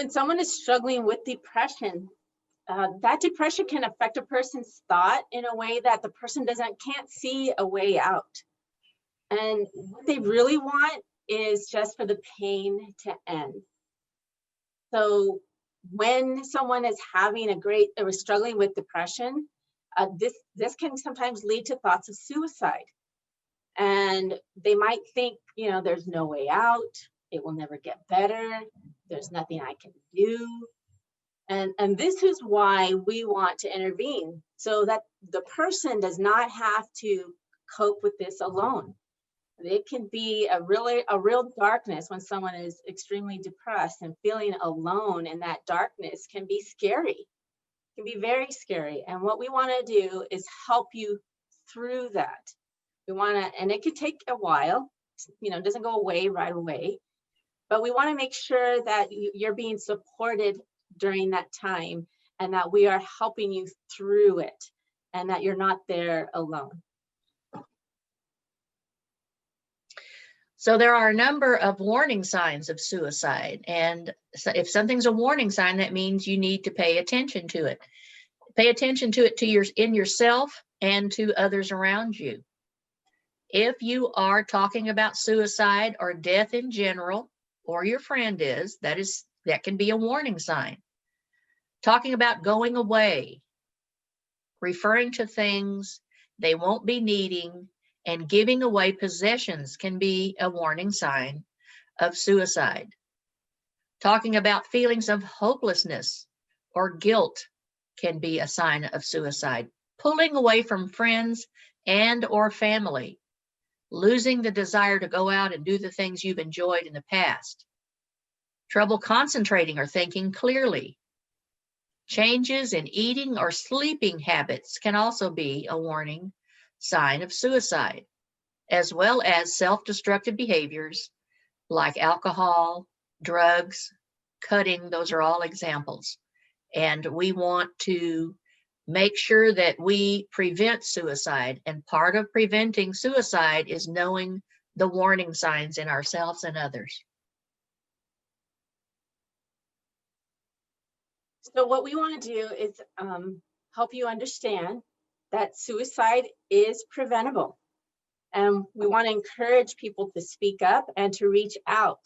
when someone is struggling with depression, that depression can affect a person's thought in a way that the person can't see a way out. And what they really want is just for the pain to end. So when someone is or struggling with depression, this can sometimes lead to thoughts of suicide. And they might think, there's no way out. It will never get better. There's nothing I can do. And this is why we want to intervene, so that the person does not have to cope with this alone. It can be a real darkness when someone is extremely depressed, and feeling alone in that darkness can be scary. It can be very scary. And what we want to do is help you through that. And it could take a while, it doesn't go away right away, but we want to make sure that you're being supported during that time, and that we are helping you through it, and that you're not there alone. So there are a number of warning signs of suicide. And if something's a warning sign, that means you need to pay attention to it. Pay attention to it in yourself and to others around you. If you are talking about suicide or death in general, or your friend is, that can be a warning sign. Talking about going away, referring to things they won't be needing, and giving away possessions can be a warning sign of suicide. Talking about feelings of hopelessness or guilt can be a sign of suicide. Pulling away from friends and or family. Losing the desire to go out and do the things you've enjoyed in the past. Trouble concentrating or thinking clearly. Changes in eating or sleeping habits can also be a warning sign of suicide, as well as self-destructive behaviors like alcohol, drugs, cutting. Those are all examples. And we want to make sure that we prevent suicide. And part of preventing suicide is knowing the warning signs in ourselves and others. So what we want to do is help you understand that suicide is preventable. And we want to encourage people to speak up and to reach out,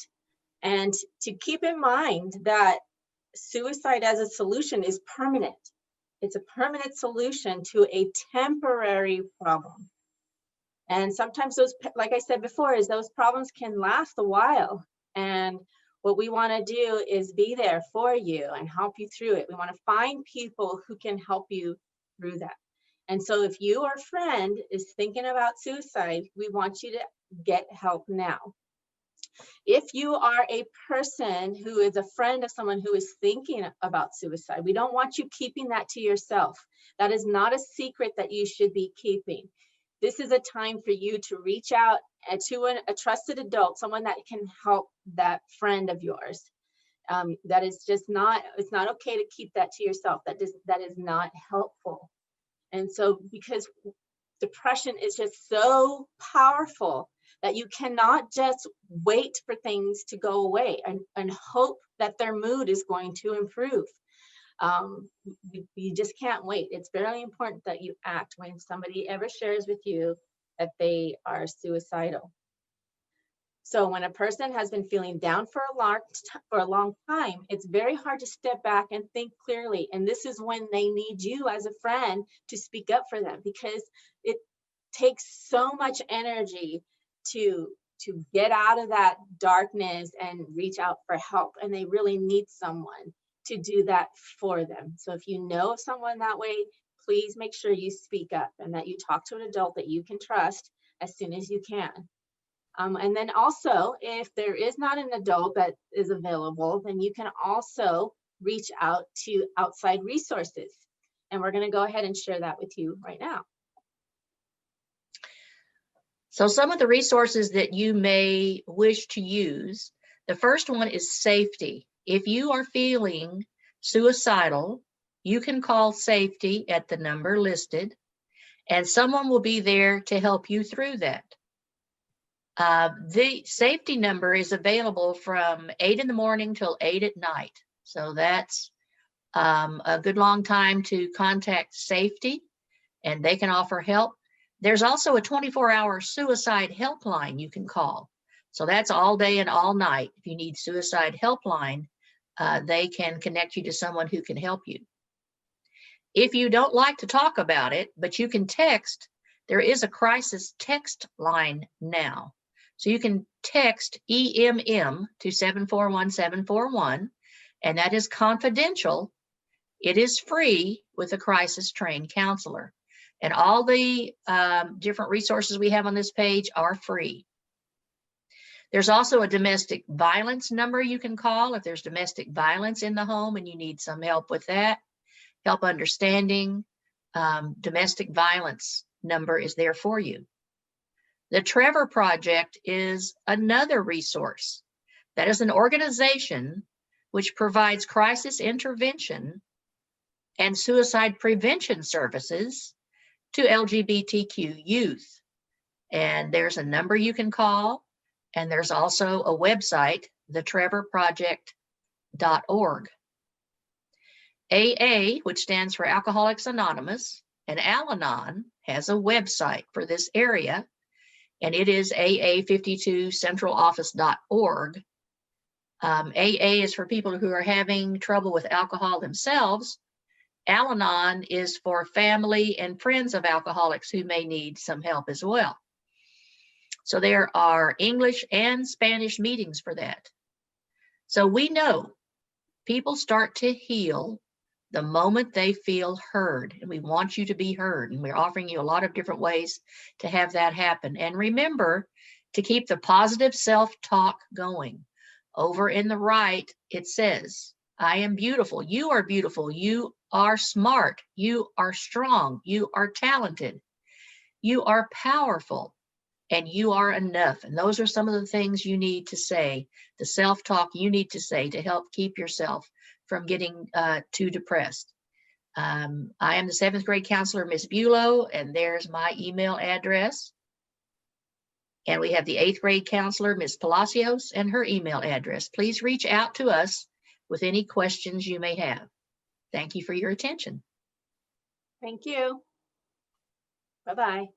and to keep in mind that suicide as a solution is permanent. It's a permanent solution to a temporary problem. And sometimes those, like I said before, those problems can last a while. And what we want to do is be there for you and help you through it. We want to find people who can help you through that. And so if your friend is thinking about suicide, we want you to get help now. If you are a person who is a friend of someone who is thinking about suicide, we don't want you keeping that to yourself. That is not a secret that you should be keeping. This is a time for you to reach out to a trusted adult, someone that can help that friend of yours. That is just not, it's not okay to keep that to yourself. That is not helpful. And so, because depression is just so powerful that you cannot just wait for things to go away and hope that their mood is going to improve. You just can't wait. It's very important that you act when somebody ever shares with you that they are suicidal. So when a person has been feeling down for a long time, it's very hard to step back and think clearly. And this is when they need you as a friend to speak up for them, because it takes so much energy to get out of that darkness and reach out for help. And they really need someone to do that for them. So if you know of someone that way, please make sure you speak up and that you talk to an adult that you can trust as soon as you can. And then also, if there is not an adult that is available, then you can also reach out to outside resources. And we're going to go ahead and share that with you right now. So some of the resources that you may wish to use, the first one is safety. If you are feeling suicidal, you can call safety at the number listed, and someone will be there to help you through that. The safety number is available from 8 in the morning till 8 at night. So that's a good long time to contact safety, and they can offer help. There's also a 24-hour suicide helpline you can call. So that's all day and all night. If you need suicide helpline, they can connect you to someone who can help you. If you don't like to talk about it, but you can text, there is a crisis text line now. So you can text EMM to 741-741, and that is confidential. It is free with a crisis trained counselor. And all the different resources we have on this page are free. There's also a domestic violence number you can call if there's domestic violence in the home and you need some help with that. Help understanding domestic violence number is there for you. The Trevor Project is another resource. That is an organization which provides crisis intervention and suicide prevention services to LGBTQ youth. And there's a number you can call, and there's also a website, thetrevorproject.org. AA, which stands for Alcoholics Anonymous, and Al-Anon has a website for this area, and it is aa52centraloffice.org. AA is for people who are having trouble with alcohol themselves. Al-Anon is for family and friends of alcoholics who may need some help as well. So there are English and Spanish meetings for that. So we know people start to heal the moment they feel heard, and we want you to be heard, and we're offering you a lot of different ways to have that happen. And remember to keep the positive self-talk going. Over in the right, it says, I am beautiful, you are smart, you are strong, you are talented, you are powerful, and you are enough. And those are some of the things you need to say, the self-talk you need to say to help keep yourself from getting too depressed. I am the 7th grade counselor, Miss Bulow, and there's my email address. And we have the 8th grade counselor, Miss Palacios, and her email address. Please reach out to us with any questions you may have. Thank you for your attention. Thank you. Bye-bye.